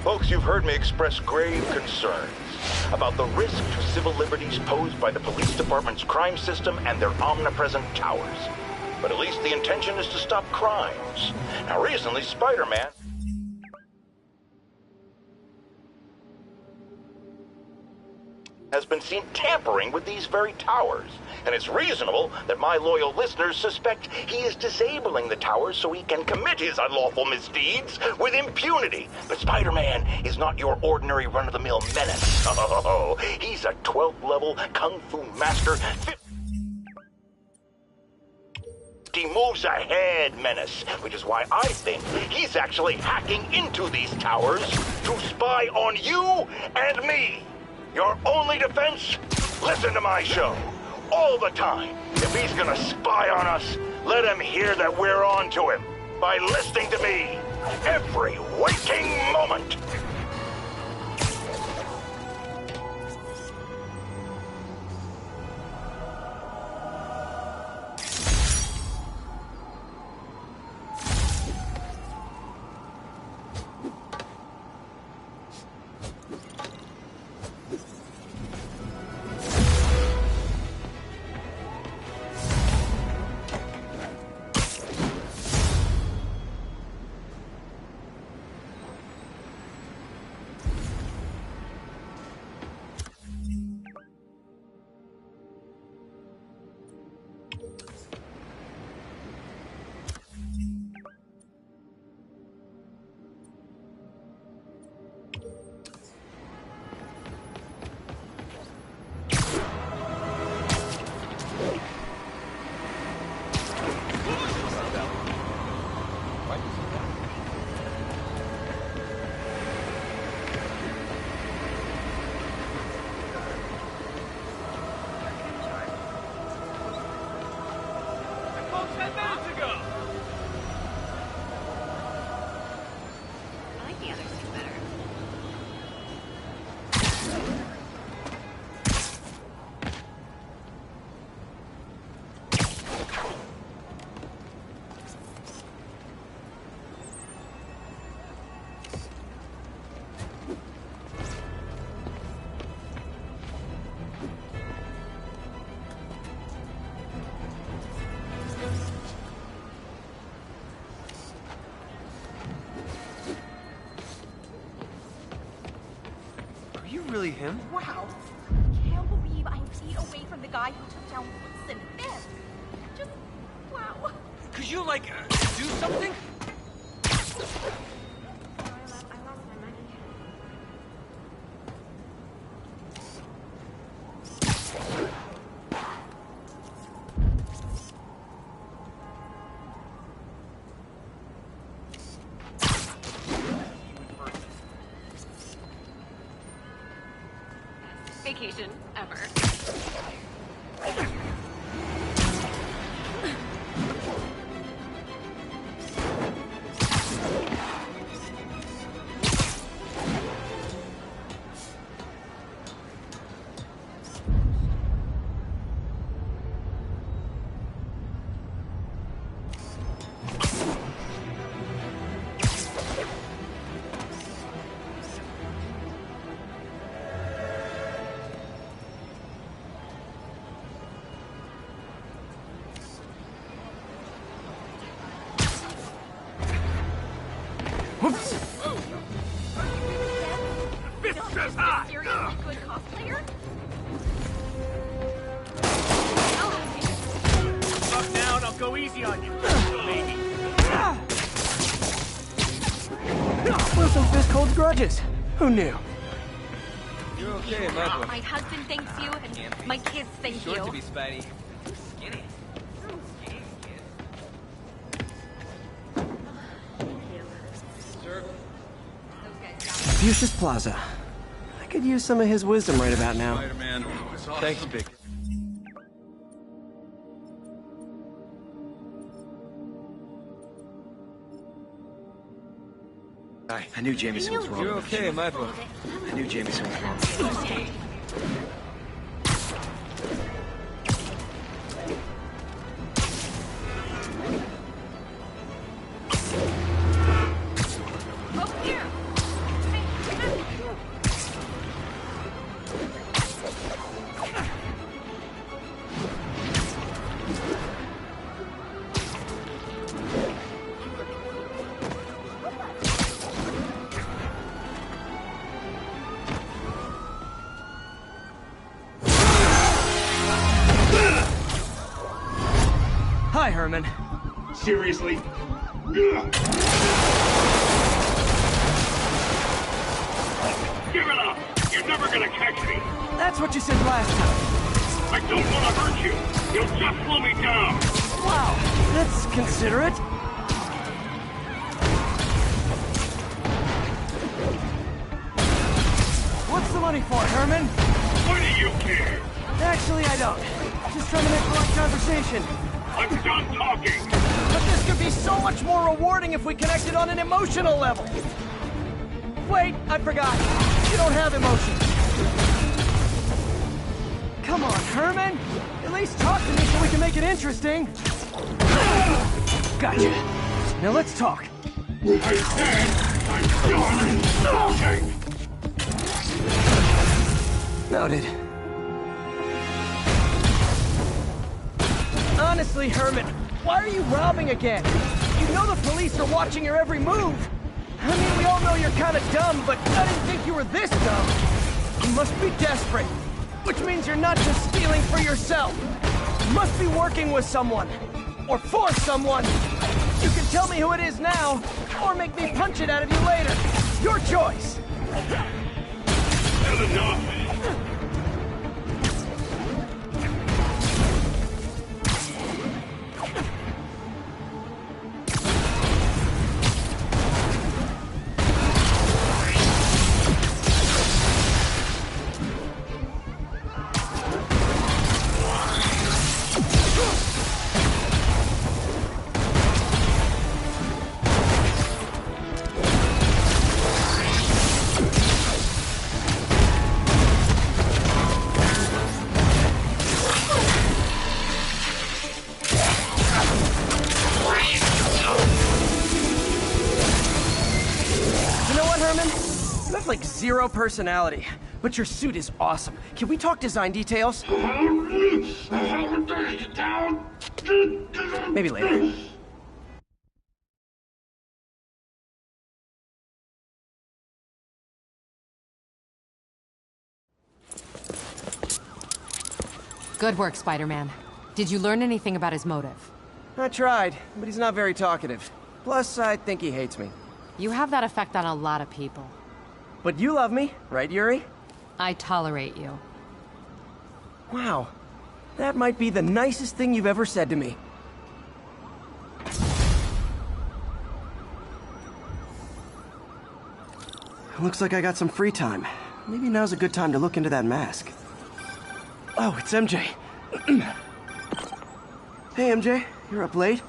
Folks, you've heard me express grave concerns about the risk to civil liberties posed by the police department's crime system and their omnipresent towers. But at least the intention is to stop crimes. Now, recently, Spider-Man has been seen tampering with these very towers. And it's reasonable that my loyal listeners suspect he is disabling the towers so he can commit his unlawful misdeeds with impunity. But Spider-Man is not your ordinary run-of-the-mill menace. Oh, he's a 12th level kung fu master, 50 moves ahead menace, which is why I think he's actually hacking into these towers to spy on you and me. Your only defense? Listen to my show. All the time. If he's gonna spy on us, let him hear that we're on to him by listening to me every waking moment. Really him? Wow. Can't believe I'm feet away from the guy who took down Woods and Finn. Just, wow. Could you, like, do something? I lost my money. Vacation ever. Seriously good cosplayer? Up now and I'll go easy on you, baby. Wilson Fist holds grudges. Who knew? You're okay, my boy. My husband thanks you, and my kids thank you. Short to be Spidey. Skinny. Sir. Fuchsia's Plaza. I could use some of his wisdom right about now. Spider-Man. Thanks, Big. I knew Jameson was wrong. You're okay, my boy. I knew Jameson was wrong. Oh, here. Hi, Herman. Seriously? Give it up! You're never gonna catch me! That's what you said last time. I don't want to hurt you! You'll just slow me down! Wow, that's considerate. What's the money for, Herman? Why do you care? Actually, I don't. Just trying to make polite conversation. I'm done talking! But this could be so much more rewarding if we connected on an emotional level. Wait, I forgot. You don't have emotions. Come on, Herman. At least talk to me so we can make it interesting. Gotcha. Now let's talk. I said I'm done talking! Noted. Honestly, Herman, why are you robbing again? You know the police are watching your every move. I mean, we all know you're kind of dumb, but I didn't think you were this dumb. You must be desperate, which means you're not just stealing for yourself. You must be working with someone, or for someone. You can tell me who it is now, or make me punch it out of you later. Your choice. Good enough! Like zero personality, but your suit is awesome. Can we talk design details? Maybe later. Good work, Spider-Man. Did you learn anything about his motive? I tried, but he's not very talkative. Plus, I think he hates me. You have that effect on a lot of people. But you love me, right, Yuri? I tolerate you. Wow. That might be the nicest thing you've ever said to me. Looks like I got some free time. Maybe now's a good time to look into that mask. Oh, it's MJ. Hey, MJ. You're up late?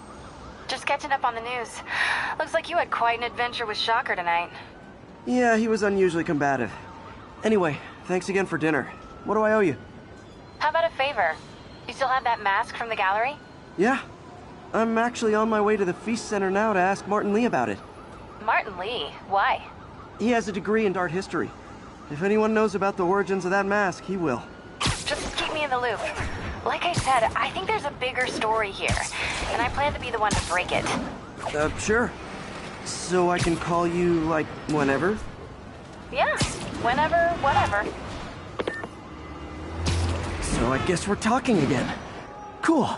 Just catching up on the news. Looks like you had quite an adventure with Shocker tonight. Yeah, he was unusually combative. Anyway, thanks again for dinner. What do I owe you? How about a favor? You still have that mask from the gallery? Yeah. I'm actually on my way to the Feast Center now to ask Martin Lee about it. Martin Lee? Why? He has a degree in art history. If anyone knows about the origins of that mask, he will. Just keep me in the loop. Like I said, I think there's a bigger story here, and I plan to be the one to break it. Sure. So I can call you, like, whenever? Yeah, whenever, whatever. So I guess we're talking again. Cool.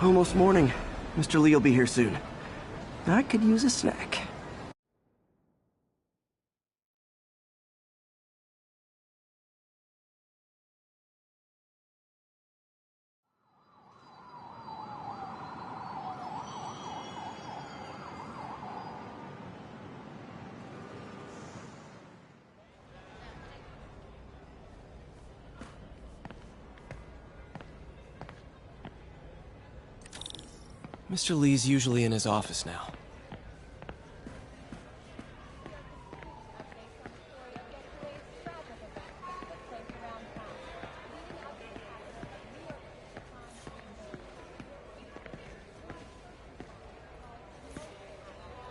Almost morning. Mr. Lee will be here soon. I could use a snack. Mr. Lee's usually in his office now.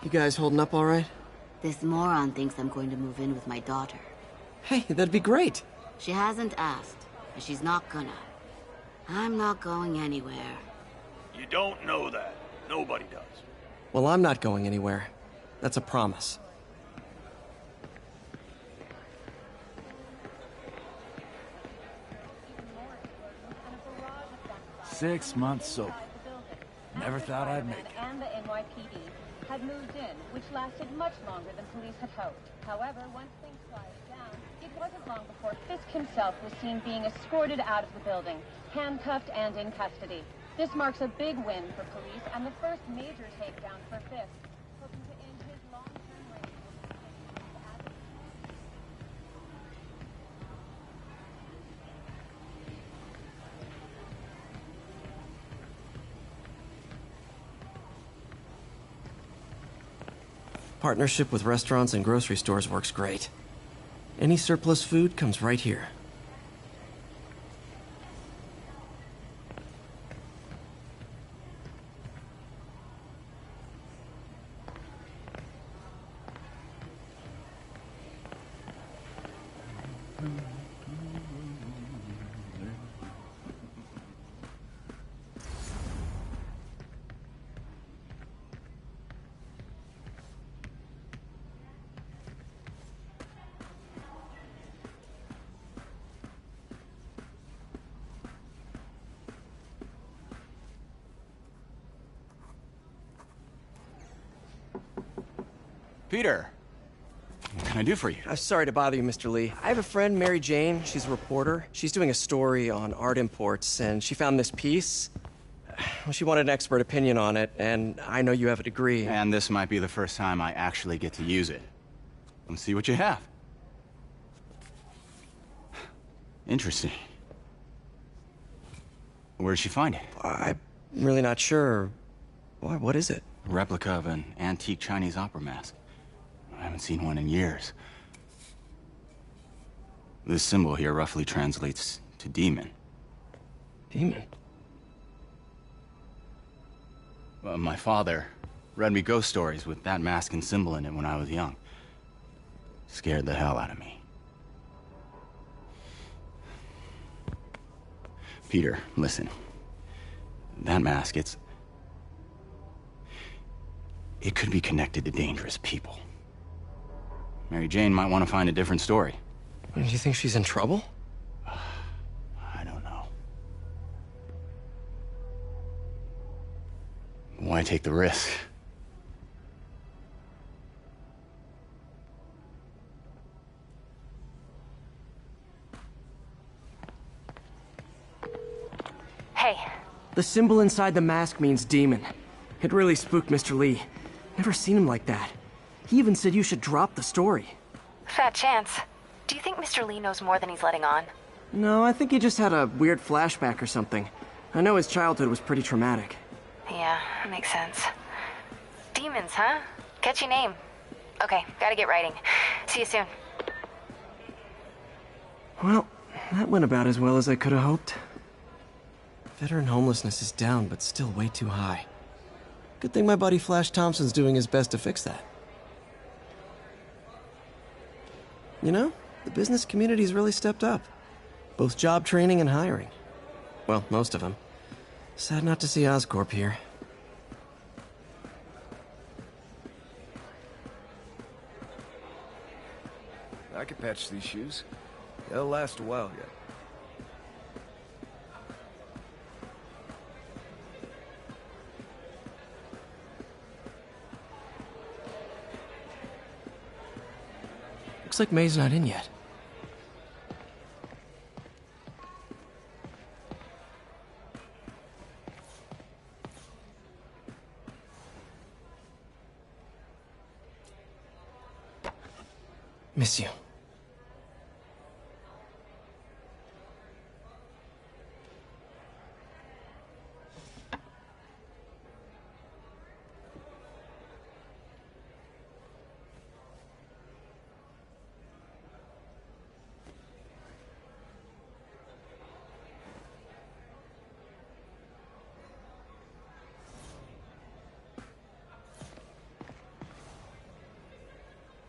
You guys holding up all right? This moron thinks I'm going to move in with my daughter. Hey, that'd be great. She hasn't asked, and she's not gonna. I'm not going anywhere. You don't know that. Nobody does. Well, I'm not going anywhere. That's a promise. Six months sober. Never thought I'd make it. And the NYPD had moved in, which lasted much longer than police had hoped. However, once things quieted down, it wasn't long before Fisk himself was seen being escorted out of the building, handcuffed and in custody. This marks a big win for police and the first major takedown for Fisk, hoping to end his long-term reign over the city as a Partnership with restaurants and grocery stores works great. Any surplus food comes right here. Peter, what can I do for you? I'm sorry to bother you, Mr. Lee. I have a friend, Mary Jane. She's a reporter. She's doing a story on art imports, and she found this piece. Well, she wanted an expert opinion on it, and I know you have a degree. And this might be the first time I actually get to use it. Let's see what you have. Interesting. Where'd she find it? I'm really not sure. What is it? A replica of an antique Chinese opera mask. I haven't seen one in years. This symbol here roughly translates to demon. Demon? Well, my father read me ghost stories with that mask and symbol in it when I was young. Scared the hell out of me. Peter, listen. That mask, it could be connected to dangerous people. Mary Jane might want to find a different story. Do you think she's in trouble? I don't know. Why take the risk? Hey. The symbol inside the mask means demon. It really spooked Mr. Lee. Never seen him like that. He even said you should drop the story. Fat chance. Do you think Mr. Lee knows more than he's letting on? No, I think he just had a weird flashback or something. I know his childhood was pretty traumatic. Yeah, makes sense. Demons, huh? Catchy name. Okay, gotta get writing. See you soon. Well, that went about as well as I could have hoped. Veteran homelessness is down, but still way too high. Good thing my buddy Flash Thompson's doing his best to fix that. You know, the business community's really stepped up. Both job training and hiring. Well, most of them. Sad not to see Oscorp here. I could patch these shoes. They'll last a while yet. Looks like May's not in yet. Miss you.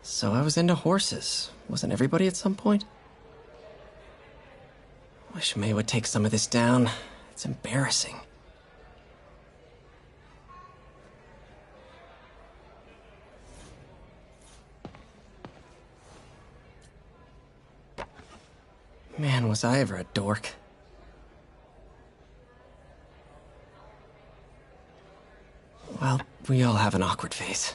So I was into horses. Wasn't everybody at some point? Wish May would take some of this down. It's embarrassing. Man, was I ever a dork. Well, we all have an awkward phase.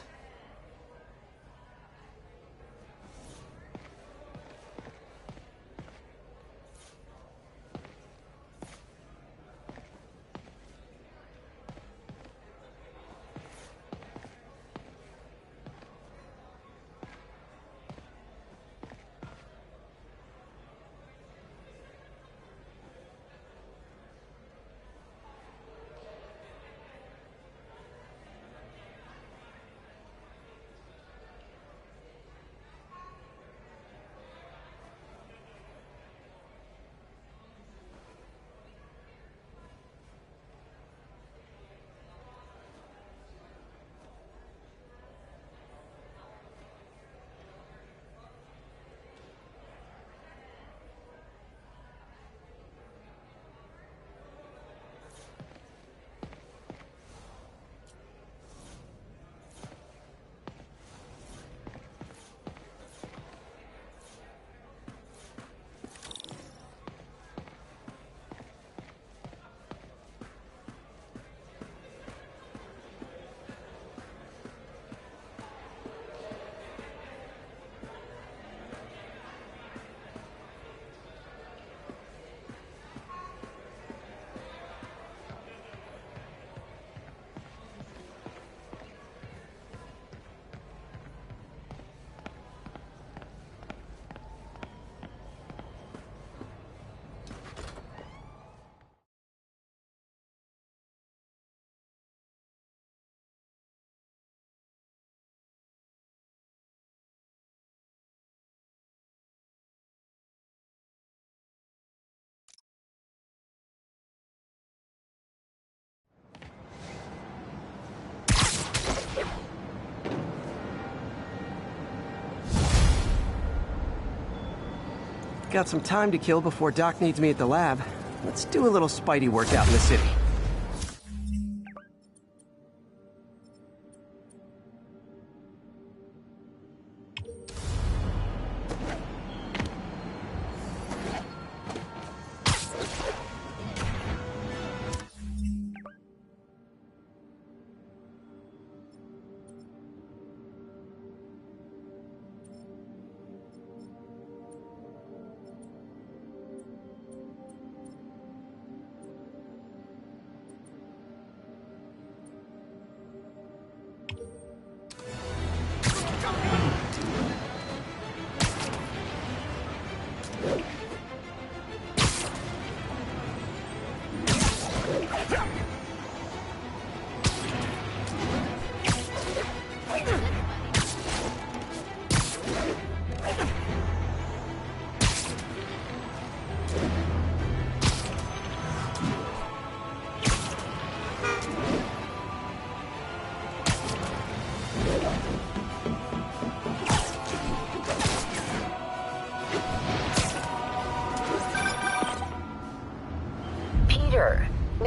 Got some time to kill before Doc needs me at the lab. Let's do a little Spidey workout in the city.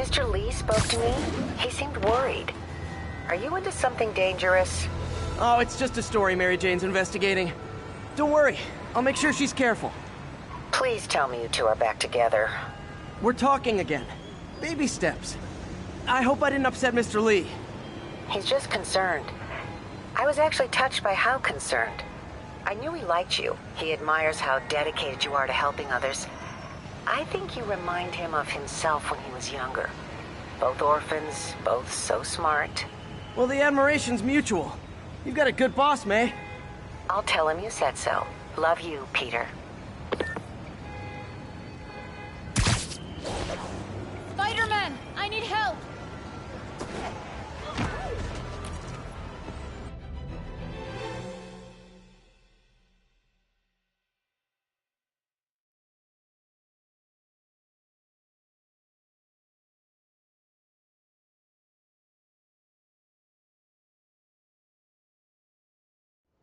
Mr. Lee spoke to me. He seemed worried. Are you into something dangerous? Oh, it's just a story Mary Jane's investigating. Don't worry, I'll make sure she's careful. Please tell me you two are back together. We're talking again. Baby steps. I hope I didn't upset Mr. Lee. He's just concerned. I was actually touched by how concerned. I knew he liked you. He admires how dedicated you are to helping others. I think you remind him of himself when he was younger. Both orphans, both so smart. Well, the admiration's mutual. You've got a good boss, May. I'll tell him you said so. Love you, Peter. Spider-Man! I need help!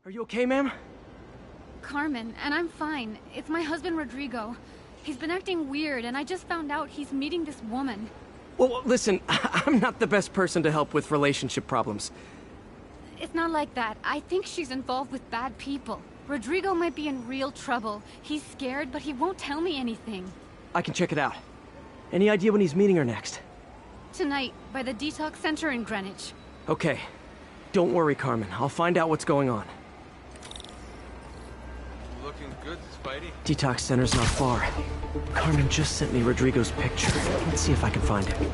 Are you okay, ma'am? Carmen, and I'm fine. It's my husband, Rodrigo. He's been acting weird, and I just found out he's meeting this woman. Well, listen, I'm not the best person to help with relationship problems. It's not like that. I think she's involved with bad people. Rodrigo might be in real trouble. He's scared, but he won't tell me anything. I can check it out. Any idea when he's meeting her next? Tonight, by the detox center in Greenwich. Okay. Don't worry, Carmen. I'll find out what's going on. Looking good, Spidey. Detox center's not far. Carmen just sent me Rodrigo's picture. Let's see if I can find him.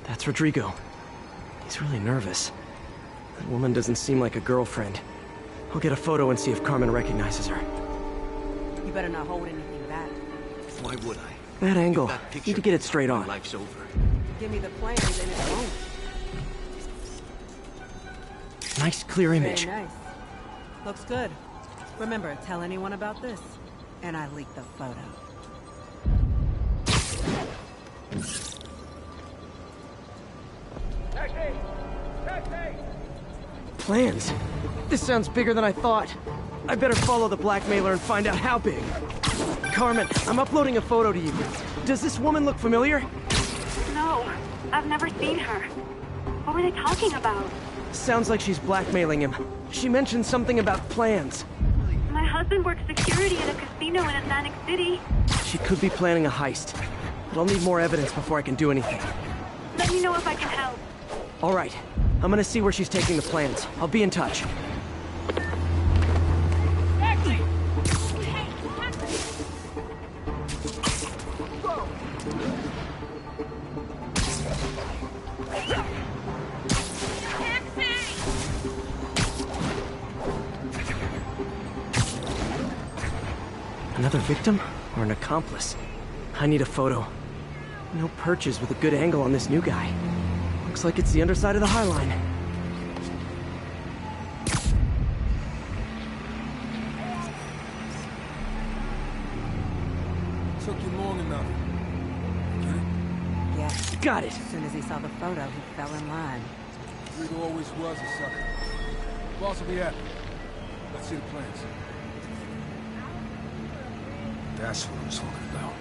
That's Rodrigo. He's really nervous. That woman doesn't seem like a girlfriend. I'll get a photo and see if Carmen recognizes her. You better not hold anything back. Why would I? That angle. Need to get it straight on. Life's over. Give me the plans and it won't. Nice, clear image. Very nice. Looks good. Remember, tell anyone about this. And I leaked the photo. Plans? This sounds bigger than I thought. I better follow the blackmailer and find out how big. Carmen, I'm uploading a photo to you. Does this woman look familiar? No, I've never seen her. What were they talking about? Sounds like she's blackmailing him. She mentioned something about plans. My husband works security at a casino in Atlantic City. She could be planning a heist. But I'll need more evidence before I can do anything. Let me know if I can help. All right. I'm gonna see where she's taking the plans. I'll be in touch. Another victim or an accomplice? I need a photo. No perches with a good angle on this new guy. Looks like it's the underside of the High Line. Took you long enough. Yeah. Got it. As soon as he saw the photo, he fell in line. Rigo always was a sucker. Boss will be happy. Let's see the plans. That's what I was talking about.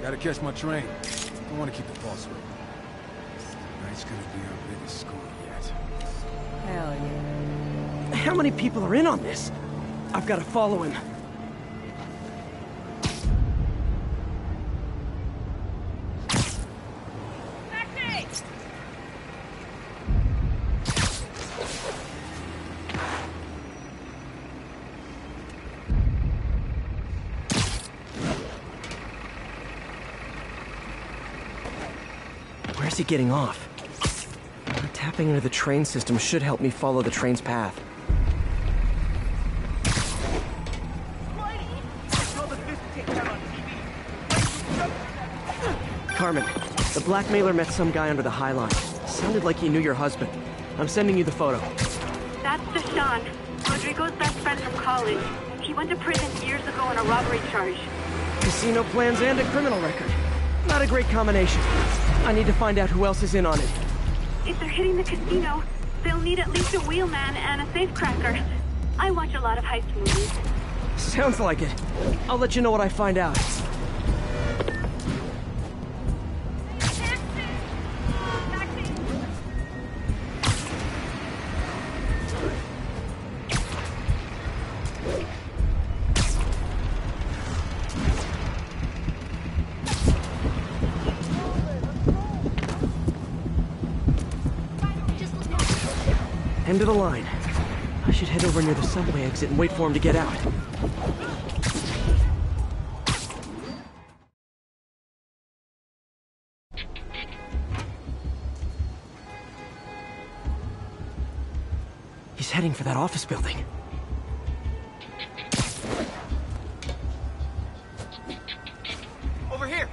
Gotta catch my train. Don't want to keep the boss with me. Tonight's gonna be our biggest score yet. Hell yeah. How many people are in on this? I've got to follow him. Where's he getting off? Tapping into the train system should help me follow the train's path. Carmen, the blackmailer met some guy under the High Line. Sounded like he knew your husband. I'm sending you the photo. That's Deshaun, Rodrigo's best friend from college. He went to prison years ago on a robbery charge. Casino plans and a criminal record. Not a great combination. I need to find out who else is in on it. If they're hitting the casino, they'll need at least a wheelman and a safecracker. I watch a lot of heist movies. Sounds like it. I'll let you know what I find out. End of the line. I should head over near the subway exit and wait for him to get out. He's heading for that office building. Over here!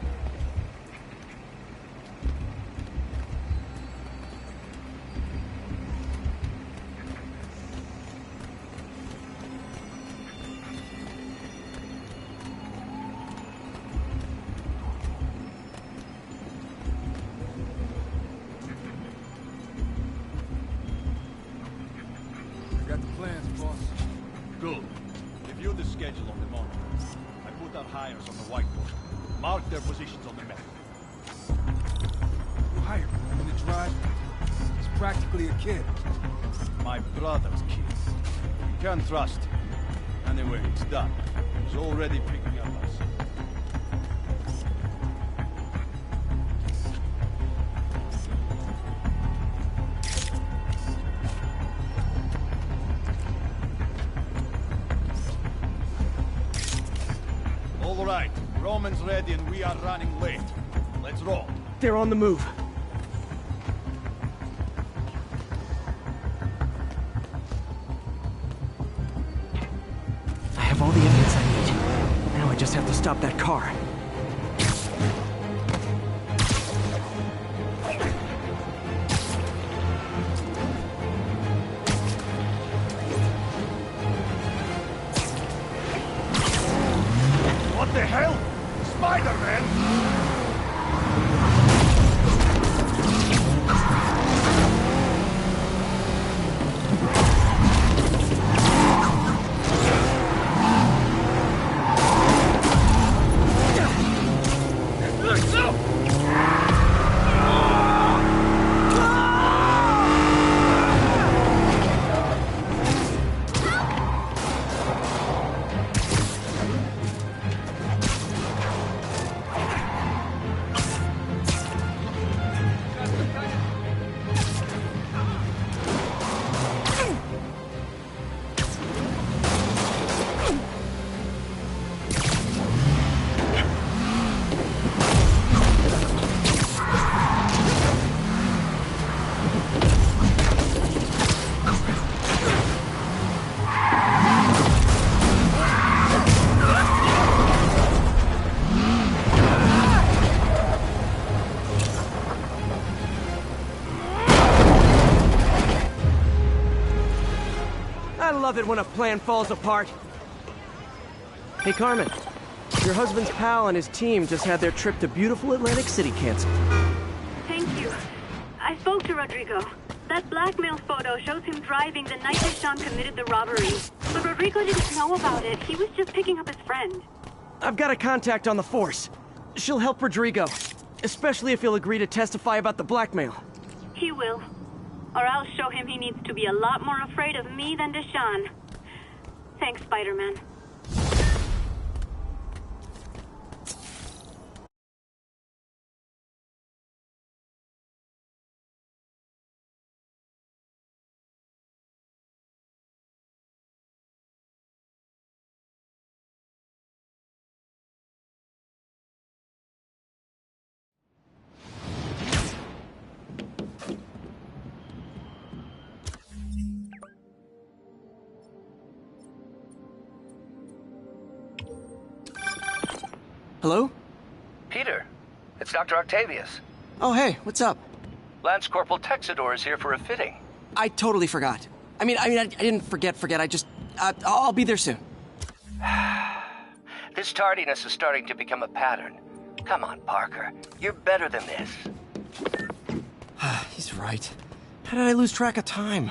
Got the plans, boss. Good. Review the schedule on the monitor. I put our hires on the whiteboard. Mark their positions on the map. Hired. In the drive. He's practically a kid. My brother's kid. You can't trust him. Anyway, it's done. He's already picking up us. All right, Roman's ready and we are running late. Let's roll. They're on the move. I have all the evidence I need. Now I just have to stop that car. What the hell? Spider-Man? I love it when a plan falls apart. Hey, Carmen. Your husband's pal and his team just had their trip to beautiful Atlantic City canceled. Thank you. I spoke to Rodrigo. That blackmail photo shows him driving the night Deshaun committed the robbery. But Rodrigo didn't know about it. He was just picking up his friend. I've got a contact on the force. She'll help Rodrigo. Especially if he'll agree to testify about the blackmail. He will. Or I'll show him he needs to be a lot more afraid of me than Deshaun. Thanks, Spider-Man. Hello? Peter, it's Dr. Octavius. Oh, hey, what's up? Lance Corporal Texador is here for a fitting. I totally forgot. I didn't forget. I just... I'll be there soon. This tardiness is starting to become a pattern. Come on, Parker. You're better than this. He's right. How did I lose track of time?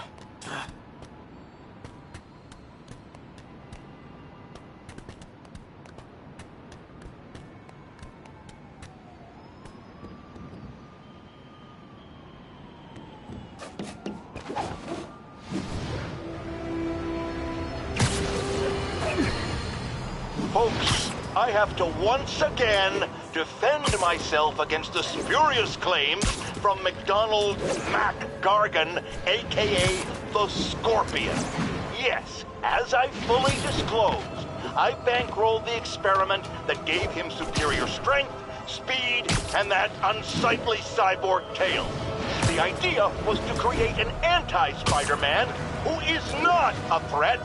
Folks, I have to once again defend myself against the spurious claims from McDonald Mac Gargan, a.k.a. the Scorpion. Yes, as I fully disclosed, I bankrolled the experiment that gave him superior strength, speed, and that unsightly cyborg tail. The idea was to create an anti-Spider-Man who is not a threat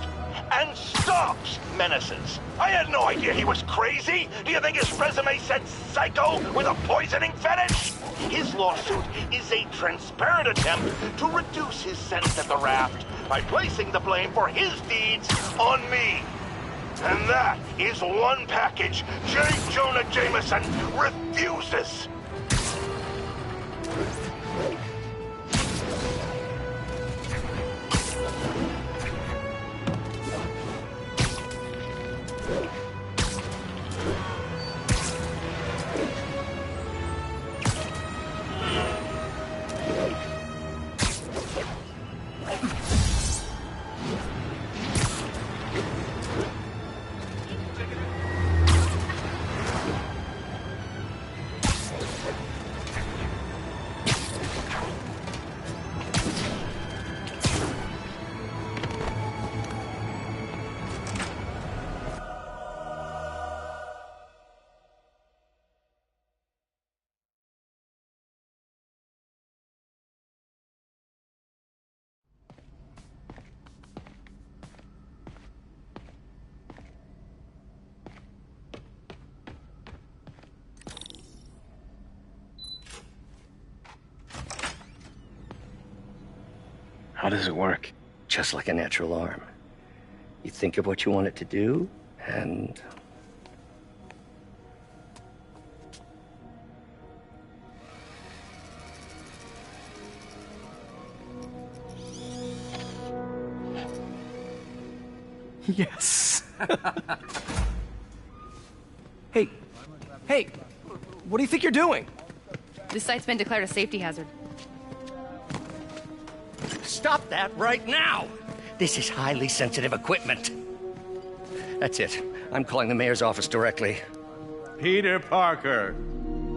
and stops menaces. I had no idea he was crazy. Do you think his resume said psycho with a poisoning fetish? His lawsuit is a transparent attempt to reduce his sentence at the raft by placing the blame for his deeds on me. And that is one package J. Jonah Jameson refuses. How does it work? Just like a natural arm. You think of what you want it to do, and... Yes. Hey, what do you think you're doing? This site's been declared a safety hazard. Stop that right now! This is highly sensitive equipment. That's it. I'm calling the mayor's office directly. Peter Parker,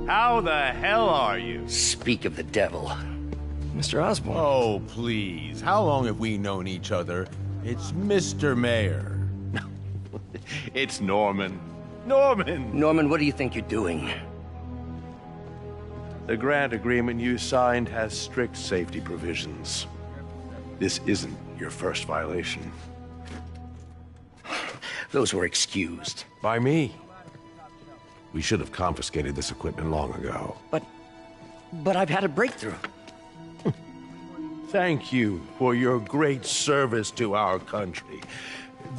how the hell are you? Speak of the devil. Mr. Osborn. Oh, please. How long have we known each other? It's Mr. Mayor. It's Norman. Norman, what do you think you're doing? The grant agreement you signed has strict safety provisions. This isn't your first violation. Those were excused. By me. We should have confiscated this equipment long ago. But I've had a breakthrough. Thank you for your great service to our country.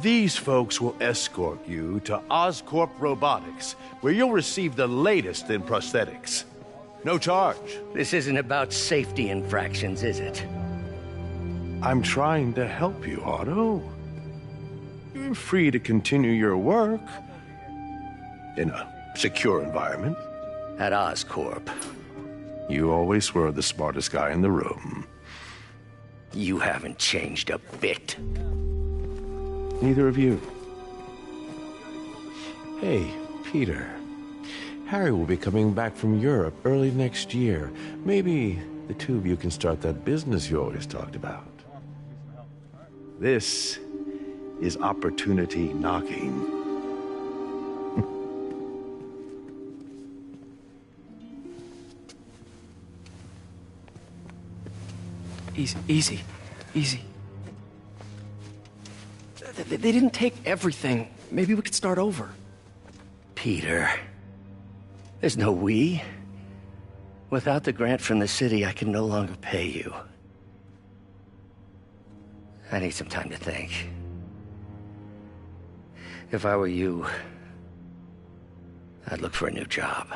These folks will escort you to Oscorp Robotics, where you'll receive the latest in prosthetics. No charge. This isn't about safety infractions, is it? I'm trying to help you, Otto. You're free to continue your work in a secure environment. At Oscorp. You always were the smartest guy in the room. You haven't changed a bit. Neither of you. Hey, Peter. Harry will be coming back from Europe early next year. Maybe the two of you can start that business you always talked about. This is opportunity knocking. Easy. They didn't take everything. Maybe we could start over. Peter, there's no we. Without the grant from the city, I can no longer pay you. I need some time to think. If I were you, I'd look for a new job.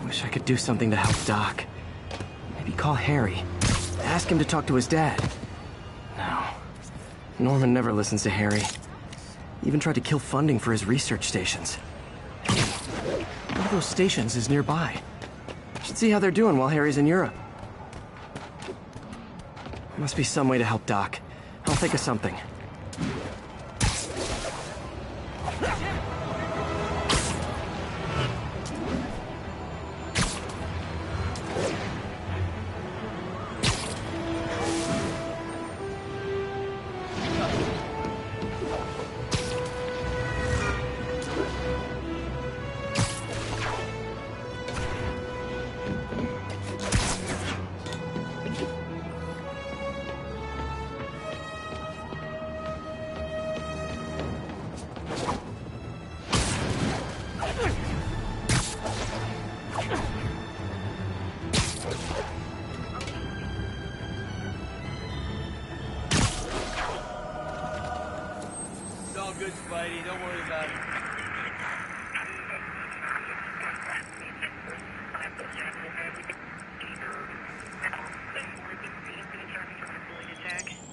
Wish I could do something to help Doc. Maybe call Harry. Ask him to talk to his dad. No. Norman never listens to Harry. He even tried to kill funding for his research stations. One of those stations is nearby. Should see how they're doing while Harry's in Europe. Must be some way to help Doc. I'll think of something. Good, Spidey. Don't worry about it.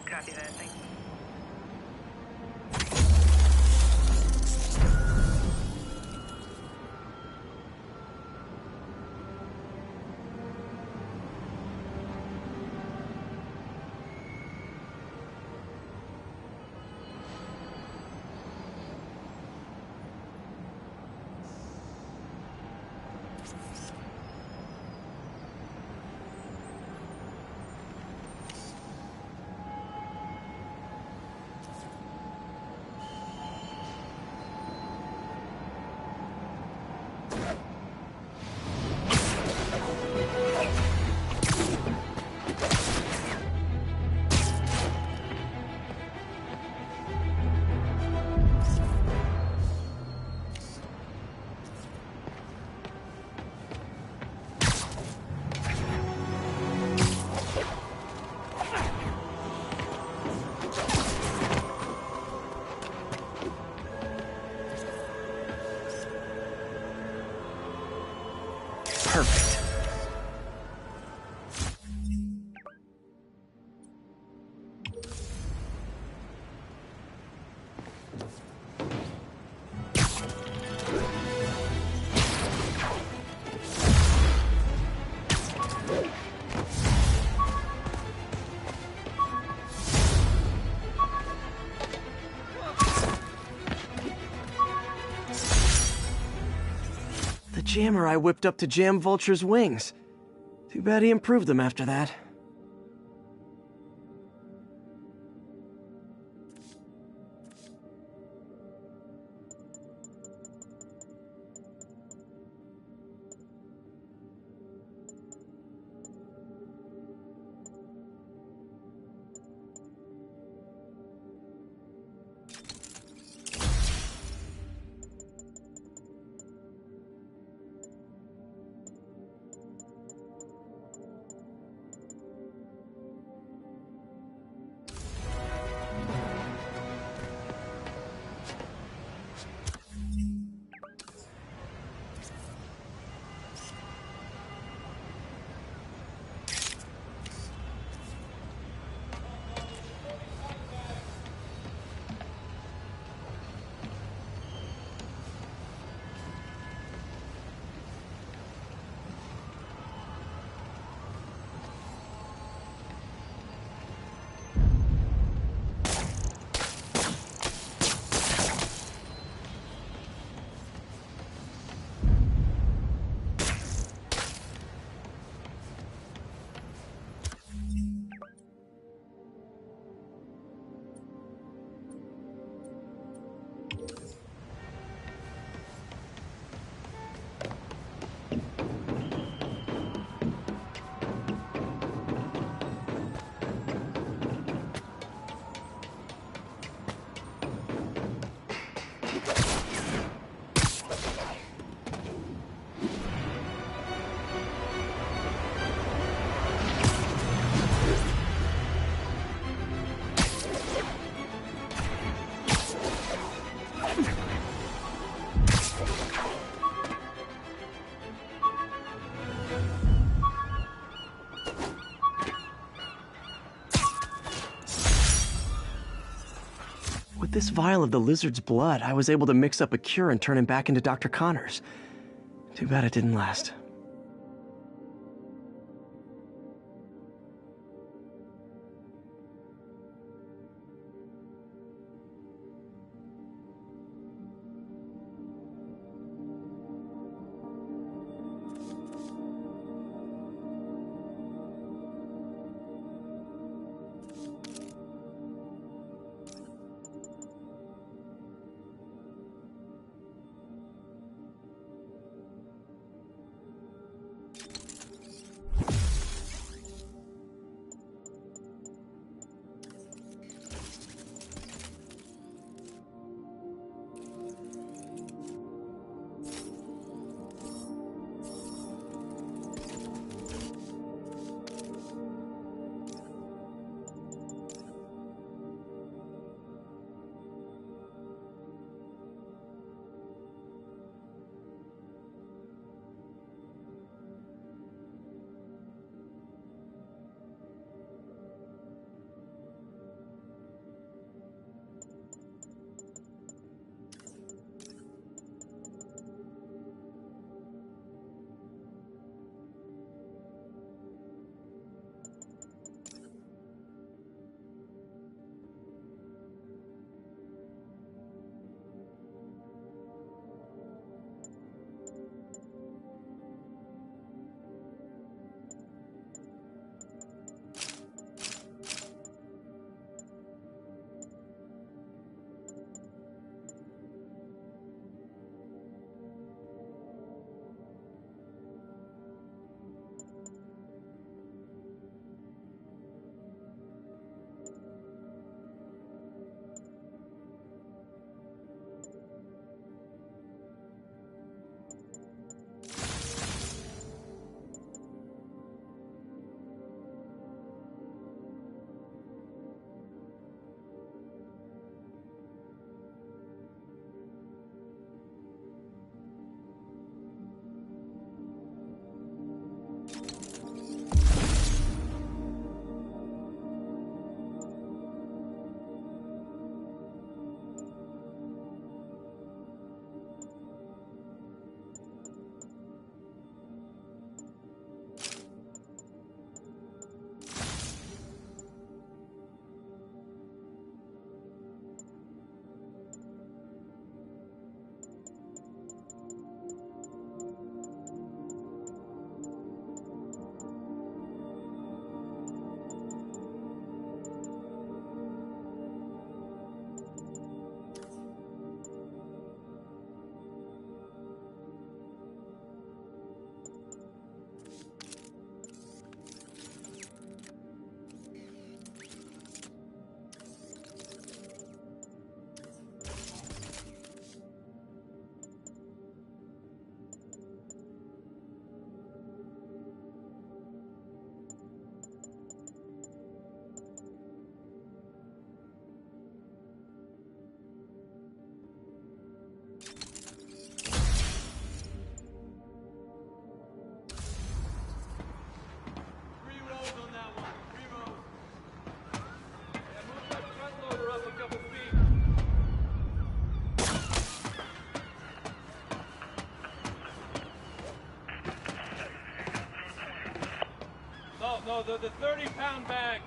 Copy that. Thank you. Perfect. The jammer I whipped up to jam Vulture's wings. Too bad he improved them after that. With this vial of the lizard's blood, I was able to mix up a cure and turn him back into Dr. Connors. Too bad it didn't last. No, the 30-pound bags.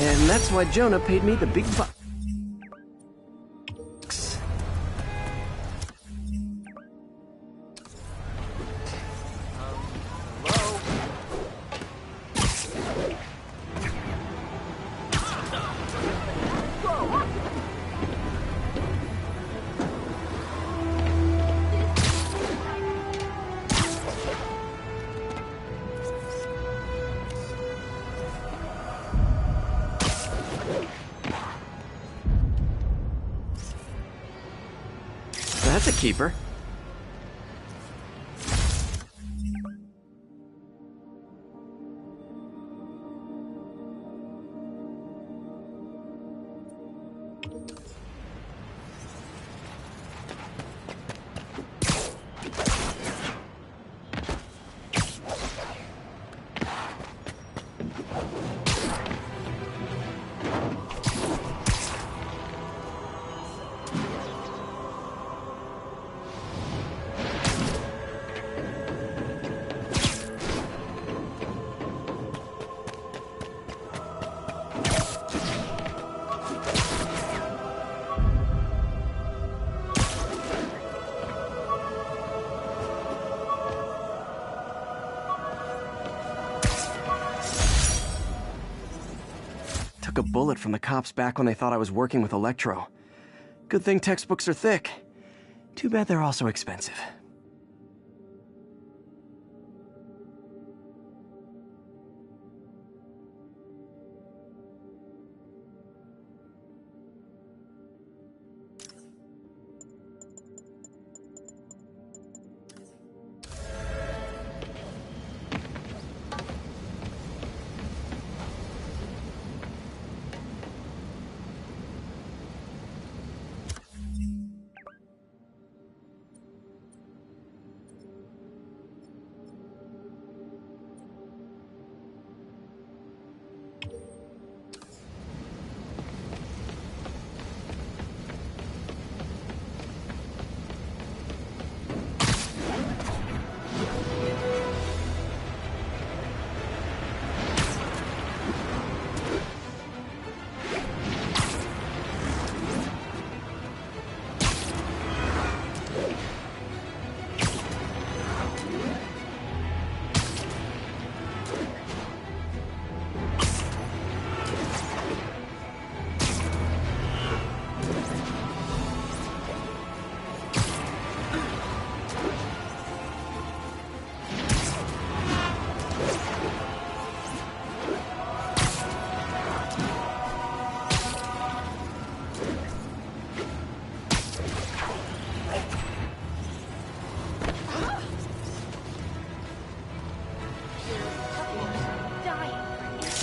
And that's why Jonah paid me the big bucks. That's a keeper. Took a bullet from the cops back when they thought I was working with Electro. Good thing textbooks are thick. Too bad they're also expensive.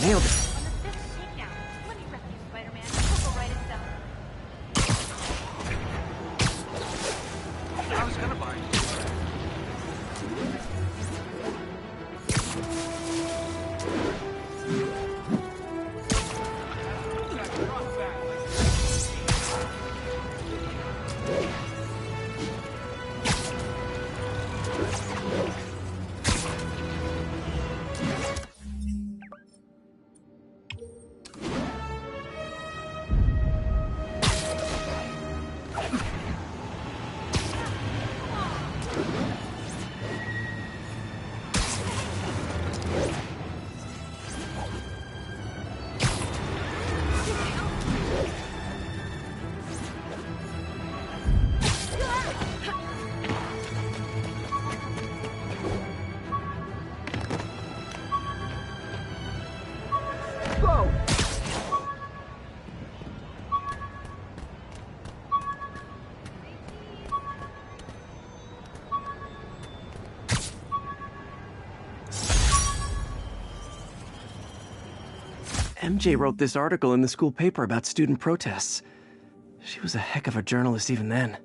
Nailed it. Let me rescue Spider-Man. He'll go right himself. I was gonna buy MJ wrote this article in the school paper about student protests. She was a heck of a journalist even then.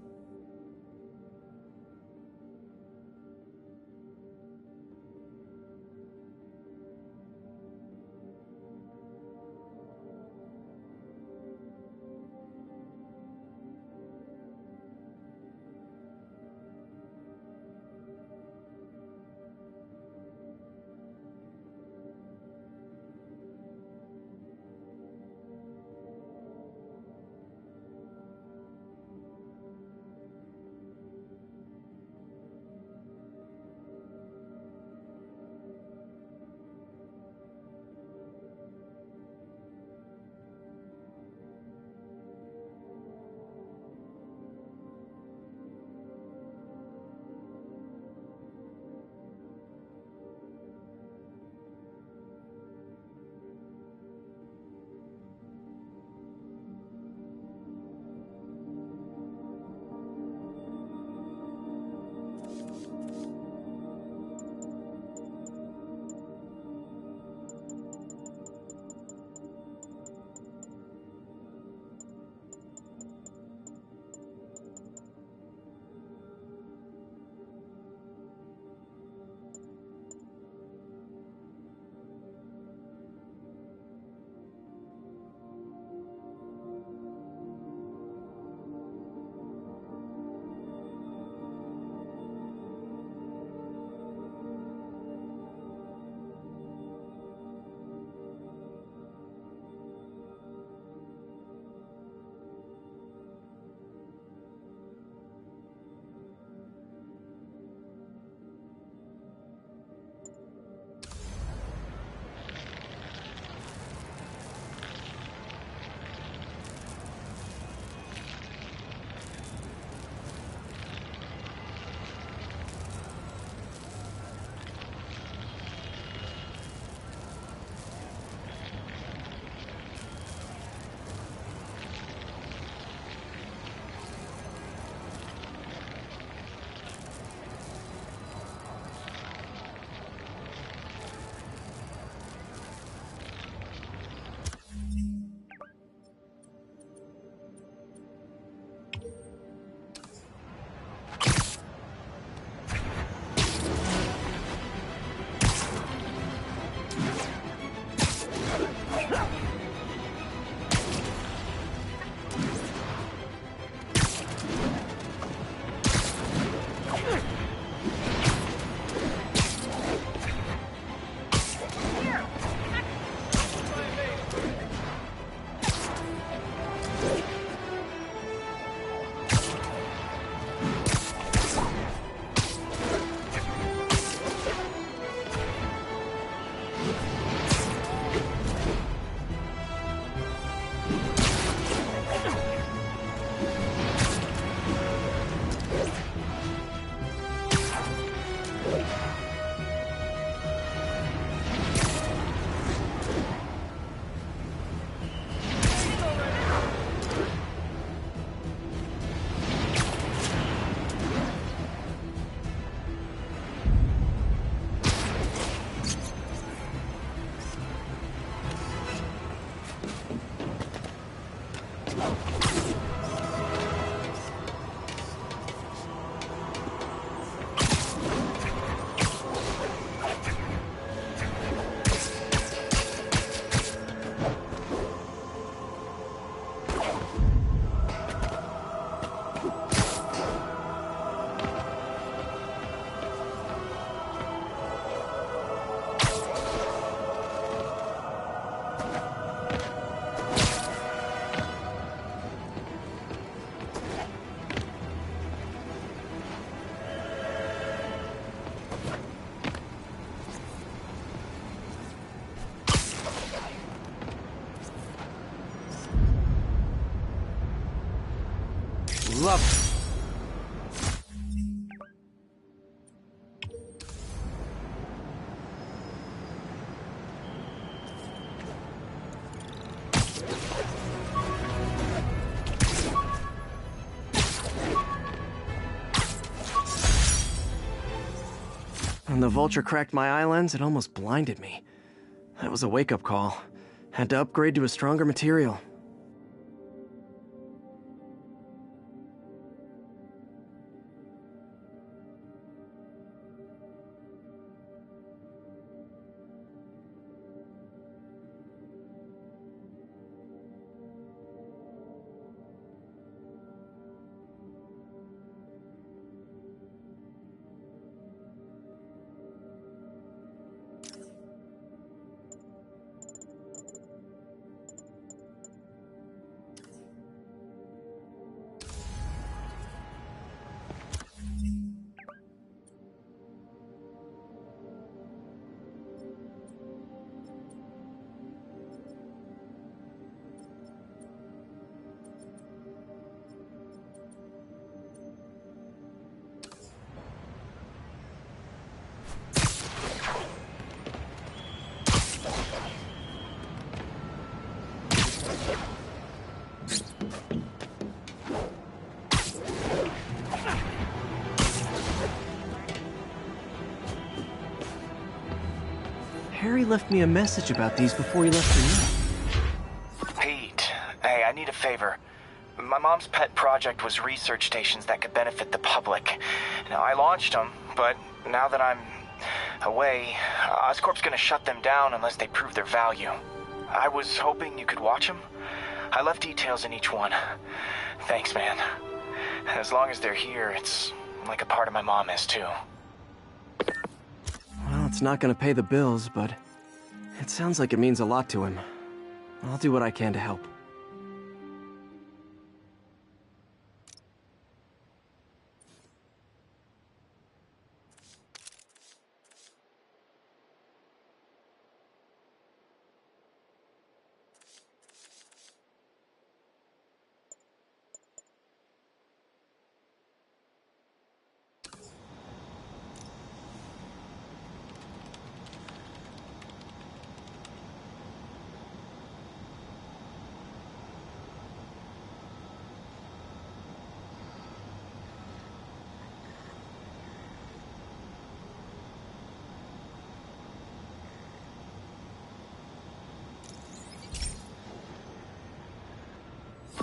Love it. When the vulture cracked my eye lens, it almost blinded me. That was a wake-up call. Had to upgrade to a stronger material. Harry left me a message about these before he left for you. Pete, hey, I need a favor. My mom's pet project was research stations that could benefit the public. Now, I launched them, but now that I'm away, Oscorp's gonna shut them down unless they prove their value. I was hoping you could watch them. I left details in each one. Thanks, man. As long as they're here, it's like a part of my mom is, too. Well, it's not gonna pay the bills, but it sounds like it means a lot to him. I'll do what I can to help.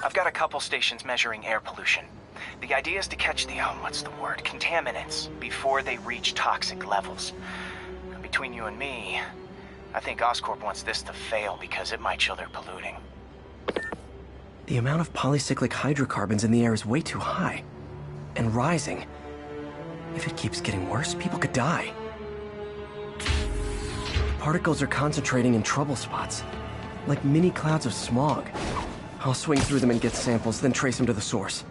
I've got a couple stations measuring air pollution. The idea is to catch the, contaminants before they reach toxic levels. Between you and me, I think Oscorp wants this to fail because it might show they're polluting. The amount of polycyclic hydrocarbons in the air is way too high. And rising. If it keeps getting worse, people could die. Particles are concentrating in trouble spots, like mini clouds of smog. I'll swing through them and get samples, then trace them to the source.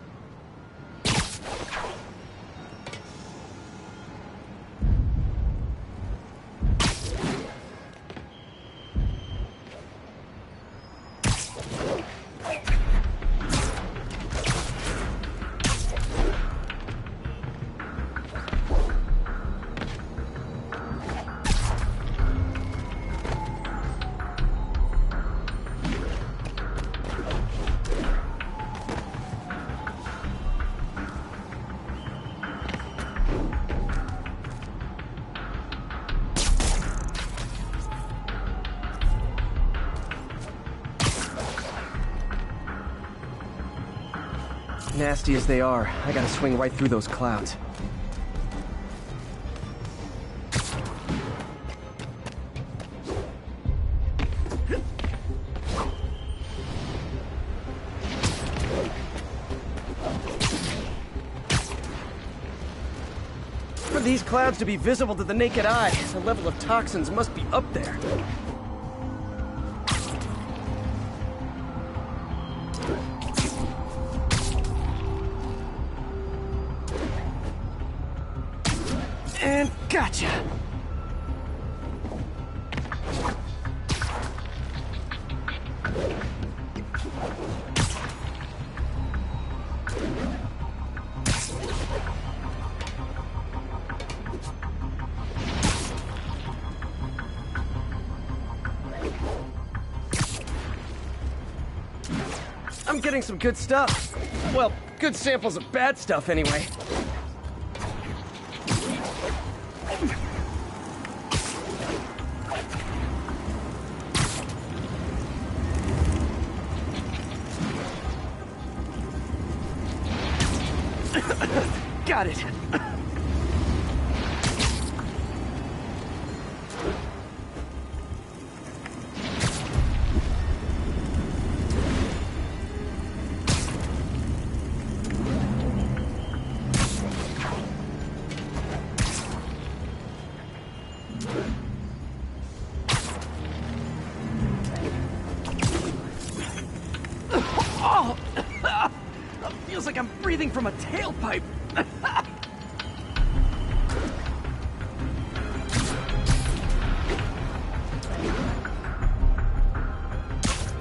Nasty as they are, I gotta swing right through those clouds. For these clouds to be visible to the naked eye, the level of toxins must be up there. And gotcha! I'm getting some good stuff. Well, good samples of bad stuff anyway. Got it. Oh! Feels like I'm breathing from a tailpipe.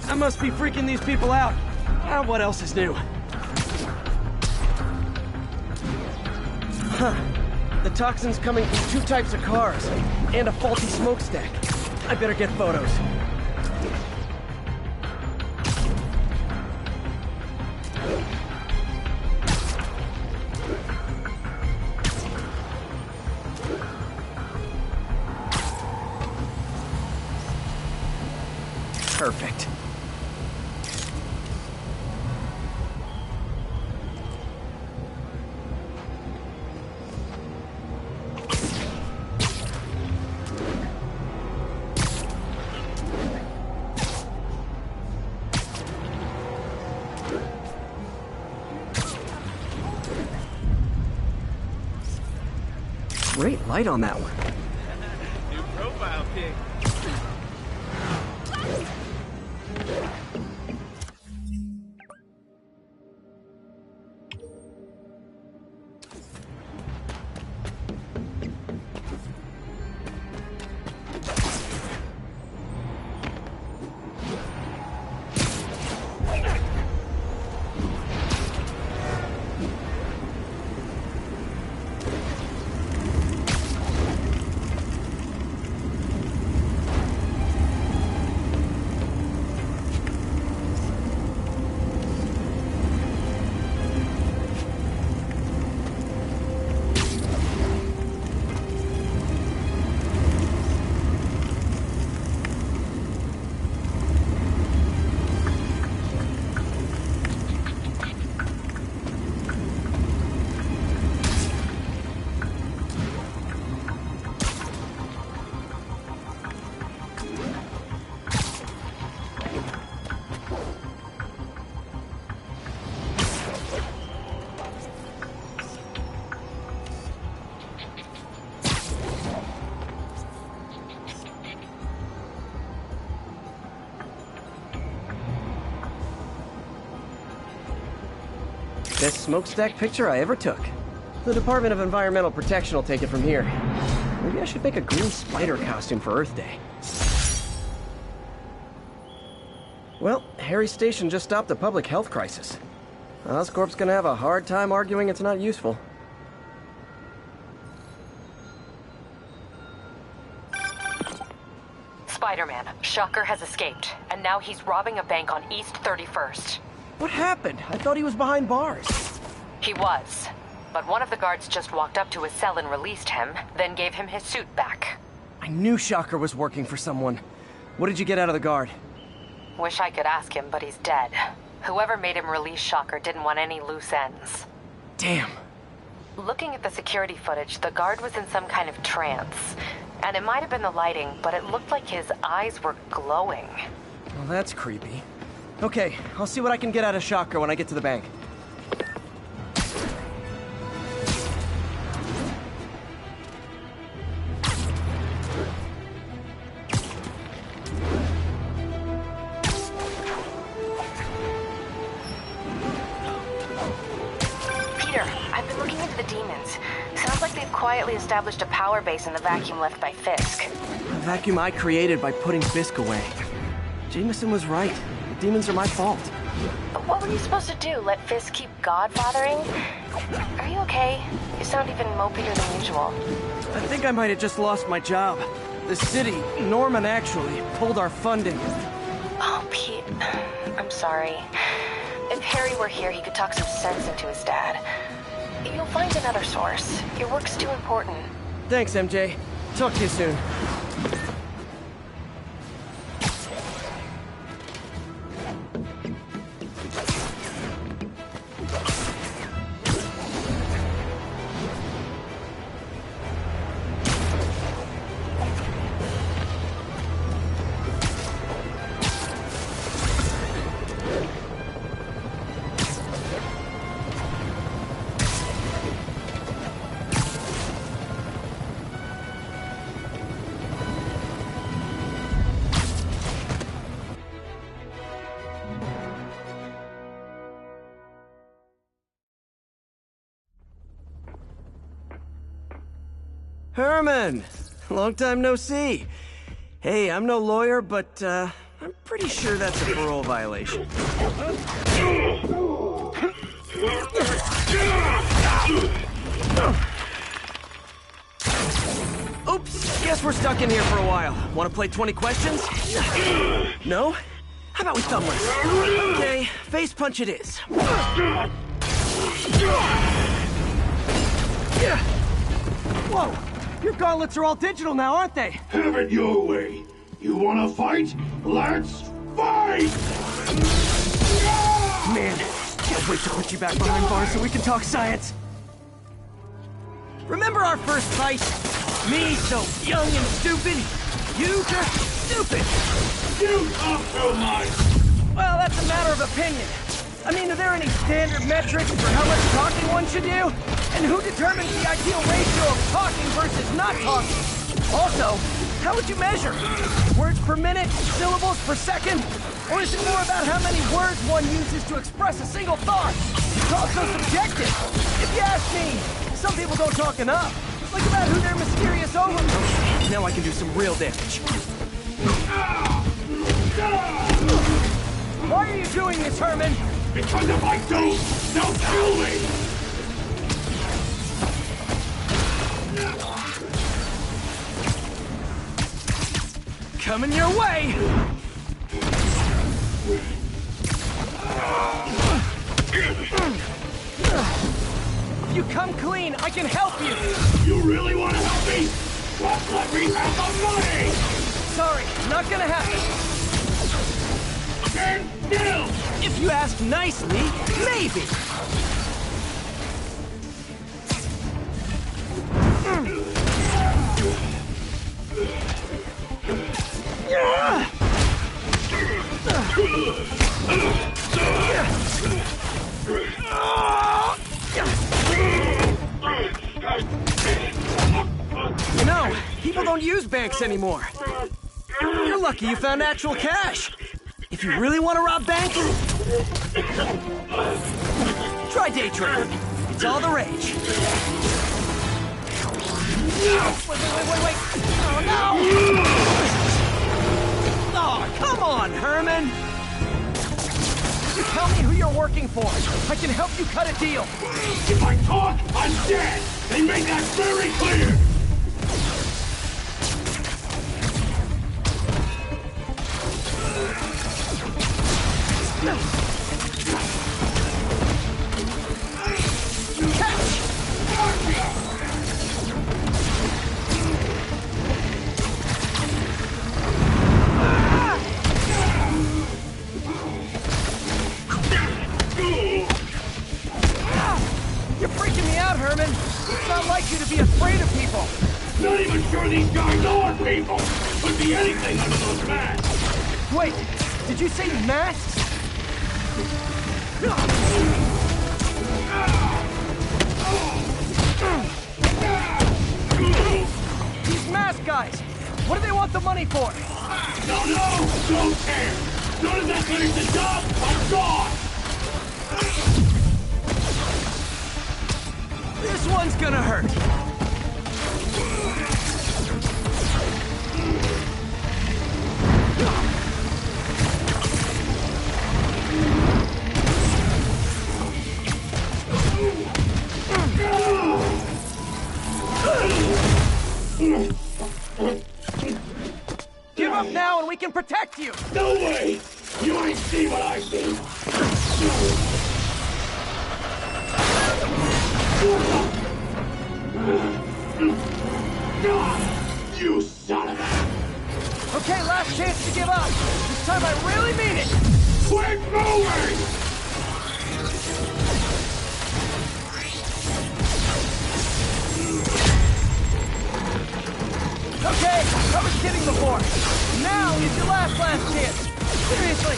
I must be freaking these people out. What else is new? Huh. The toxin's coming from 2 types of cars, and a faulty smokestack. I better get photos. Perfect. Great light on that one. New profile pic. Best smokestack picture I ever took. The Department of Environmental Protection will take it from here. Maybe I should make a green spider costume for Earth Day. Well, Harry's station just stopped a public health crisis. Oscorp's gonna have a hard time arguing it's not useful. Spider-Man, Shocker has escaped, and now he's robbing a bank on East 31st. What happened? I thought he was behind bars. He was, but one of the guards just walked up to his cell and released him, then gave him his suit back. I knew Shocker was working for someone. What did you get out of the guard? Wish I could ask him, but he's dead. Whoever made him release Shocker didn't want any loose ends. Damn. Looking at the security footage, the guard was in some kind of trance. And it might have been the lighting, but it looked like his eyes were glowing. Well, that's creepy. Okay, I'll see what I can get out of Shocker when I get to the bank. Peter, I've been looking into the demons. Sounds like they've quietly established a power base in the vacuum left by Fisk. A vacuum I created by putting Fisk away. Jameson was right. The demons are my fault. But what were you supposed to do? Let Fisk keep godfathering? Are you okay? You sound even mopier than usual. I think I might have just lost my job. The city, Norman actually, pulled our funding. Oh, Pete. I'm sorry. If Harry were here, he could talk some sense into his dad. You'll find another source. Your work's too important. Thanks, MJ. Talk to you soon. Herman! Long time no see. Hey, I'm no lawyer, but, I'm pretty sure that's a parole violation. Oops, guess we're stuck in here for a while. Want to play 20 questions? No? How about we thumb wrestle? Okay, face punch it is. Whoa! Your gauntlets are all digital now, aren't they? Have it your way. You wanna fight? Let's fight! Man, can't wait to put you back behind bars so we can talk science. Remember our first fight? Me so young and stupid. You just stupid. You talk too much. Well, that's a matter of opinion. I mean, are there any standard metrics for how much talking one should do? And who determines the ideal ratio of talking versus not talking? Also, how would you measure? Words per minute? Syllables per second? Or is it more about how many words one uses to express a single thought? It's also subjective. If you ask me, some people don't talk enough. Like about who their mysterious over... Okay, now I can do some real damage. Why are you doing this, Herman? Because if I don't, they'll kill me! Coming your way! If you come clean, I can help you! You really want to help me? Just let me have the money! Sorry, not gonna happen. Stand still! If you ask nicely, maybe. You know, people don't use banks anymore. You're lucky you found actual cash. If you really want to rob banks, try day trading. It's all the rage. Wait. Oh, no! Oh, come on, Herman! You tell me who you're working for. I can help you cut a deal. If I talk, I'm dead! They made that very clear! You're freaking me out, Herman. It's not like you to be afraid of people. Not even sure these guys are people! Could be anything under those masks! Wait, did you say masks? These mask guys, what do they want the money for? Don't care! As soon as I finish the job, I'm gone! This one's gonna hurt. Give up now and we can protect you! No way! You ain't see what I see! You son of a... Okay, last chance to give up. This time I really mean it! Quit moving! Okay, I was kidding before. Now is your last chance. Seriously.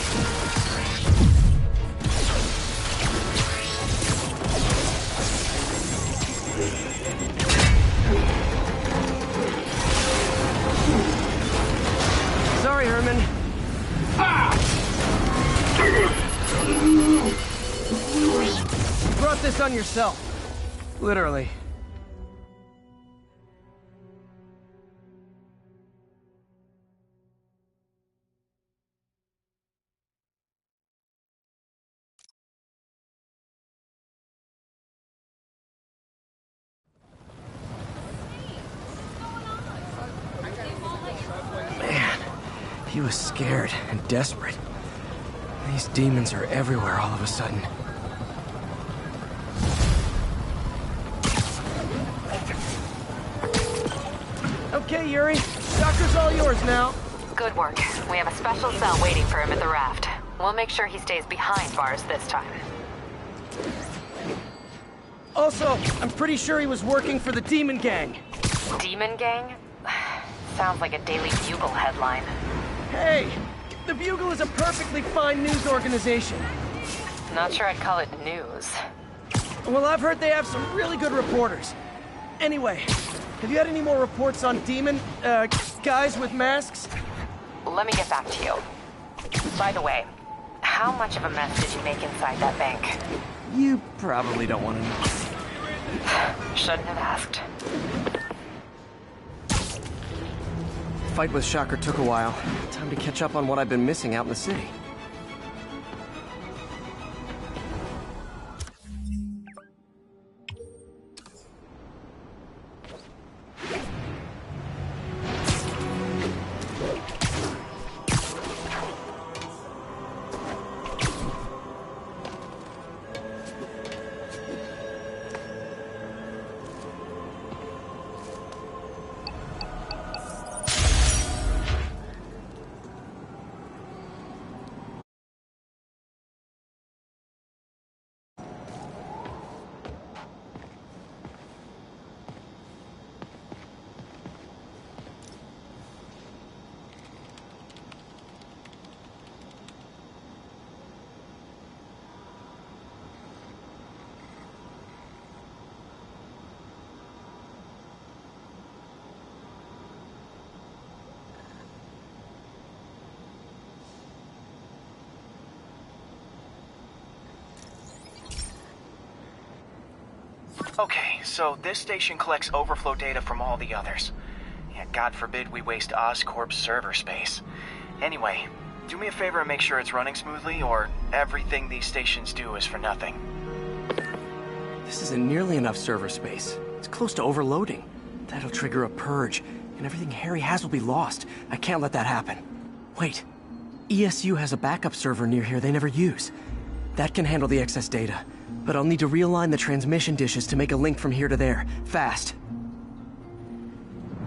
Sorry, Herman. You brought this on yourself. Literally. He was scared and desperate. These demons are everywhere all of a sudden. Okay, Yuri. Shocker's all yours now. Good work. We have a special cell waiting for him at the raft. We'll make sure he stays behind bars this time. Also, I'm pretty sure he was working for the Demon Gang. Demon Gang? Sounds like a Daily Bugle headline. Hey! The Bugle is a perfectly fine news organization. Not sure I'd call it news. Well, I've heard they have some really good reporters. Anyway, have you had any more reports on demon, guys with masks? Let me get back to you. By the way, how much of a mess did you make inside that bank? You probably don't want to know. Shouldn't have asked. Fight with Shocker took a while. Time to catch up on what I've been missing out in the city. Okay, so this station collects overflow data from all the others. Yeah, God forbid we waste Oscorp's server space. Anyway, do me a favor and make sure it's running smoothly, or everything these stations do is for nothing. This isn't nearly enough server space. It's close to overloading. That'll trigger a purge, and everything Harry has will be lost. I can't let that happen. Wait. ESU has a backup server near here they never use. That can handle the excess data. But I'll need to realign the transmission dishes to make a link from here to there, fast.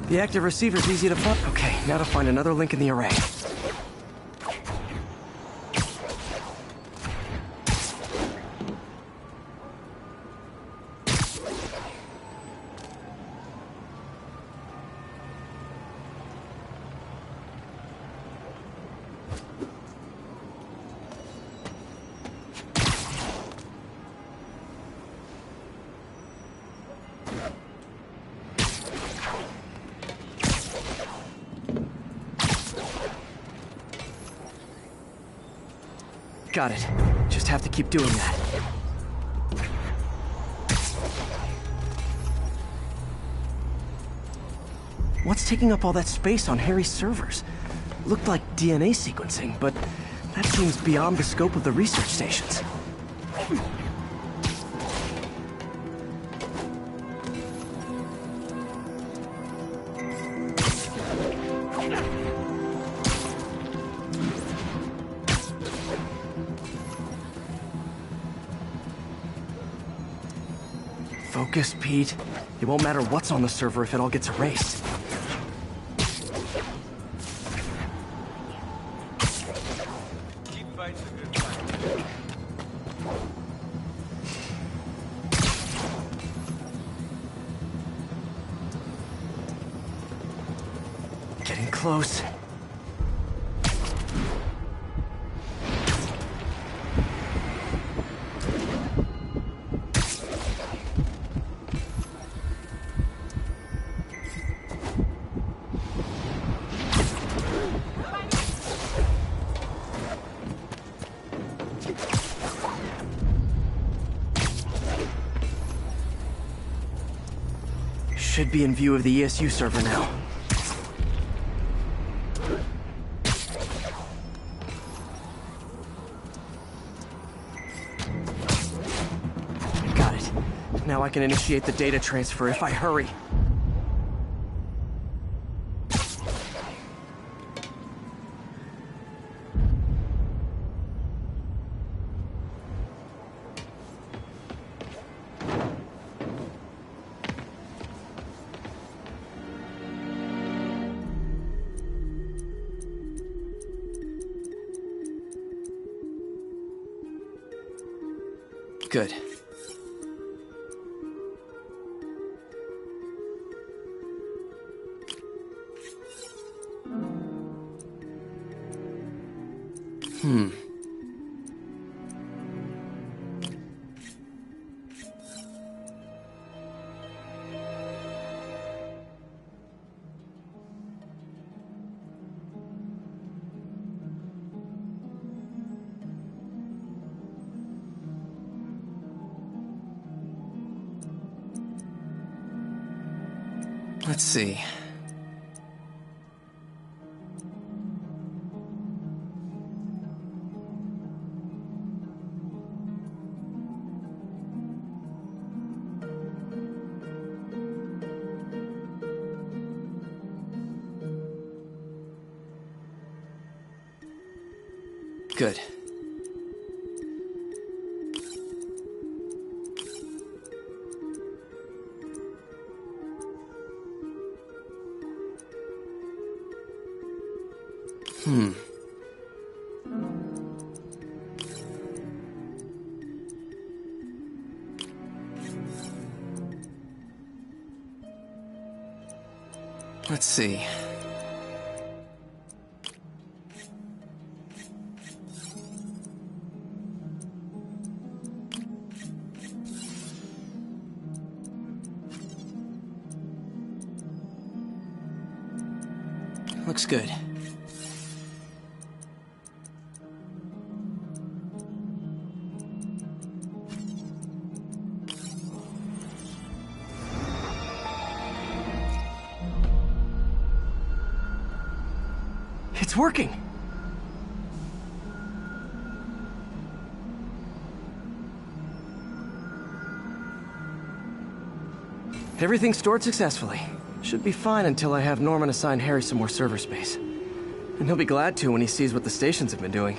The active receiver's easy to find. Okay, now to find another link in the array. Got it. Just have to keep doing that. What's taking up all that space on Harry's servers? Looked like DNA sequencing, but that seems beyond the scope of the research stations. Focus, Pete. It won't matter what's on the server if it all gets erased. Keep fighting a good fight. Getting close. Should be in view of the ESU server now. Got it. Now I can initiate the data transfer if I hurry. Good. Let's see. Good. Let's see. Looks good. It's working! Everything's stored successfully. Should be fine until I have Norman assign Harry some more server space. And he'll be glad to when he sees what the stations have been doing.